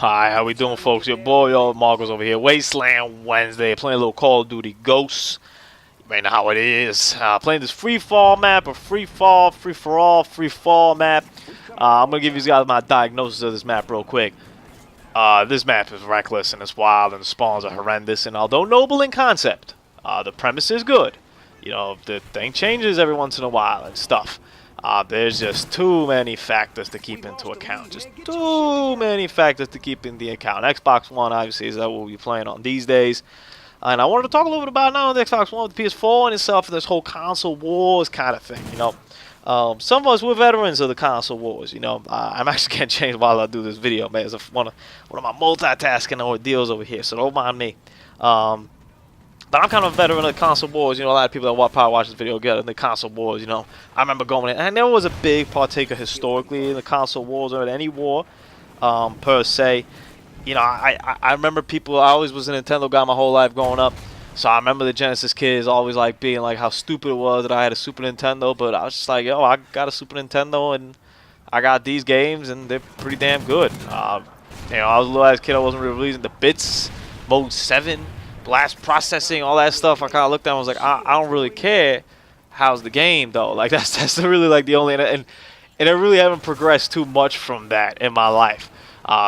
Hi, how we doing, folks? Your boy, Marcos over here. Wasteland Wednesday, playing a little Call of Duty Ghosts. You may know how it is. Playing this free fall map, or free fall map. I'm gonna give you guys my diagnosis of this map real quick. This map is reckless and it's wild, and the spawns are horrendous. And although noble in concept, the premise is good. You know, the thing changes every once in a while and stuff. There's just too many factors to keep into account. Just too many factors to keep into account. Xbox One, obviously, is what we'll be playing on these days. And I wanted to talk a little bit about not only the Xbox One, but the PS4 in itself, and this whole console wars kind of thing, you know. Some of us, we're veterans of the console wars, you know. I'm actually getting changed while I do this video, man. It's one of my multitasking ordeals over here, so don't mind me. But I'm kind of a veteran of the console wars. You know, a lot of people that probably watch this video get in the console wars. You know, I remember going in, and there was a big partaker historically in the console wars or in any war, per se. You know, I remember people. I always was a Nintendo guy my whole life growing up, so I remember the Genesis kids always like being like how stupid it was that I had a Super Nintendo. But I was just like, yo, I got a Super Nintendo and I got these games and they're pretty damn good. You know, I was a little ass kid. I wasn't really releasing the bits, Mode 7. Blast processing, all that stuff. I kind of looked at it and was like, I don't really care. How's the game though? Like that's really like the only, and I really haven't progressed too much from that in my life.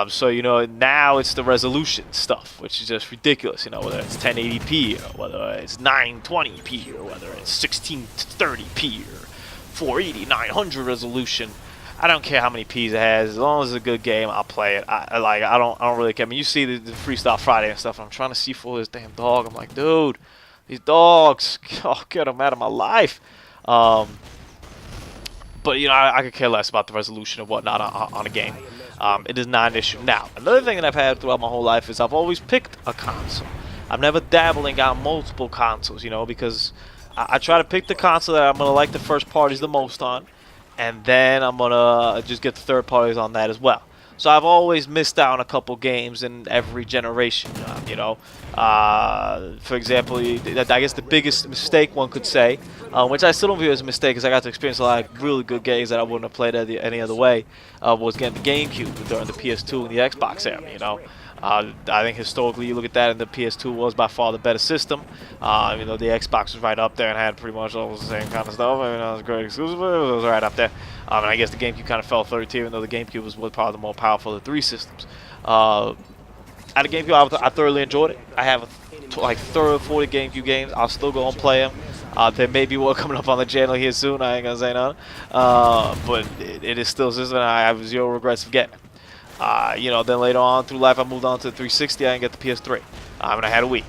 So you know, now it's the resolution stuff, which is just ridiculous. You know, whether it's 1080p or whether it's 920p or whether it's 1630p or 480, 900 resolution. I don't care how many P's it has. As long as it's a good game, I'll play it. I don't really care. I mean, you see the Freestyle Friday and stuff. I'm trying to see for this damn dog. I'm like, dude, these dogs, oh, get them out of my life. But you know, I could care less about the resolution and whatnot on a game. It is not an issue. Now, another thing that I've had throughout my whole life is I've always picked a console. I've never dabbled and got multiple consoles, you know, because I try to pick the console that I'm gonna like the first parties the most on. And then I'm gonna just get the third parties on that as well. So I've always missed out on a couple games in every generation. You know, for example, I guess the biggest mistake one could say, which I still don't view as a mistake, because I got to experience a lot of really good games that I wouldn't have played any other way, was getting the GameCube during the PS2 and the Xbox era. You know. I think historically you look at that, and the PS2 was by far the better system. You know, the Xbox was right up there and had pretty much all the same kind of stuff. I mean, it was great exclusive, but it was right up there. And I guess the GameCube kind of fell third tier, even though the GameCube was probably the more powerful of the three systems. Out of GameCube, I thoroughly enjoyed it. I have like 30 or 40 GameCube games. I'll still go and play them. There may be one coming up on the channel here soon. I ain't gonna say nothing. But it is still a system, and I have zero regrets of getting it. You know, then later on through life, I moved on to the 360. I didn't get the PS3, and I had a Wii.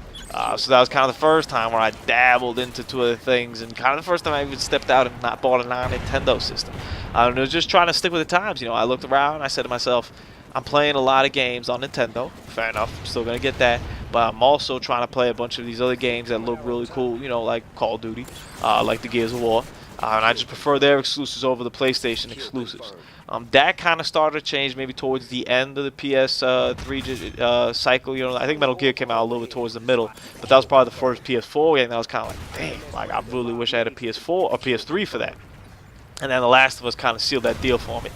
So that was kind of the first time where I dabbled into two other things, and kind of the first time I even stepped out and not bought a non-Nintendo system. And it was just trying to stick with the times. You know, I looked around and I said to myself, I'm playing a lot of games on Nintendo. Fair enough, I'm still gonna get that, but I'm also trying to play a bunch of these other games that look really cool. You know, like Call of Duty, like the Gears of War. And I just prefer their exclusives over the PlayStation exclusives. That kind of started to change maybe towards the end of the PS3 cycle. You know, I think Metal Gear came out a little bit towards the middle, but that was probably the first PS4 game that was kind of like, dang, like I really wish I had a PS4 or PS3 for that. And then The Last of Us kind of sealed that deal for me.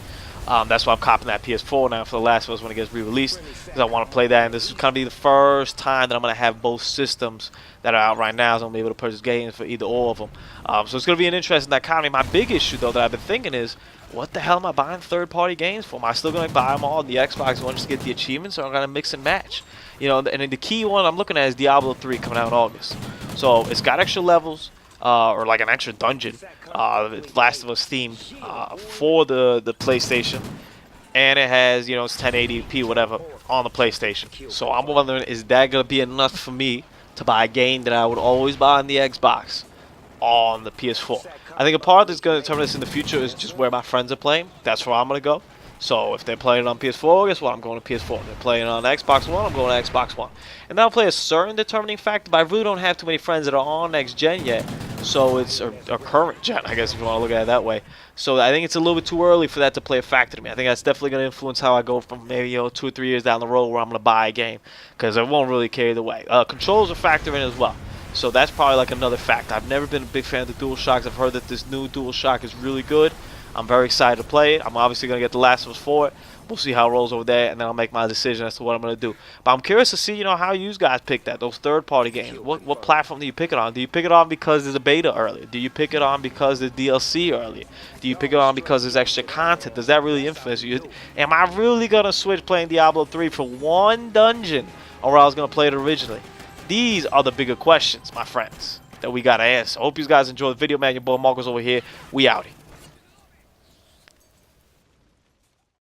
That's why I'm copping that PS4 now for The Last of Us when it gets re-released, because I want to play that. And this is going to be the first time that I'm going to have both systems that are out right now, so I'm going to be able to purchase games for either or of them. So it's going to be an interesting dichotomy. My big issue, though, that I've been thinking is, what the hell am I buying third-party games for? Am I still going to buy them all on the Xbox One just to get the achievements, or am I going to mix and match? You know, and the key one I'm looking at is Diablo 3 coming out in August. So it's got extra levels, or like an extra dungeon, Last of Us themed, for the PlayStation. And it has, you know, it's 1080p, whatever, on the PlayStation. So I'm wondering, is that going to be enough for me to buy a game that I would always buy on the Xbox on the PS4? I think a part that's going to determine this in the future is just where my friends are playing. That's where I'm going to go. So if they're playing on PS4, guess what? I'm going to PS4. If they're playing on Xbox One, I'm going to Xbox One. And that'll play a certain determining factor, but I really don't have too many friends that are on next gen yet. So it's a current gen, I guess, if you want to look at it that way. So I think it's a little bit too early for that to play a factor to me. I think that's definitely going to influence how I go from maybe, you know, 2 or 3 years down the road where I'm going to buy a game, because I won't really carry the way. Controls are factor in as well. So that's probably like another factor. I've never been a big fan of the DualShocks. I've heard that this new DualShock is really good. I'm very excited to play it. I'm obviously going to get The Last of Us for it. We'll see how it rolls over there, and then I'll make my decision as to what I'm going to do. But I'm curious to see, you know, how you guys pick that, those third-party games. What platform do you pick it on? Do you pick it on because there's a beta earlier? Do you pick it on because there's DLC earlier? Do you pick it on because there's extra content? Does that really influence you? Am I really going to switch playing Diablo 3 for one dungeon, or I was going to play it originally? These are the bigger questions, my friends, that we got to answer. Hope you guys enjoyed the video, man. Your boy Marcos over here. We out.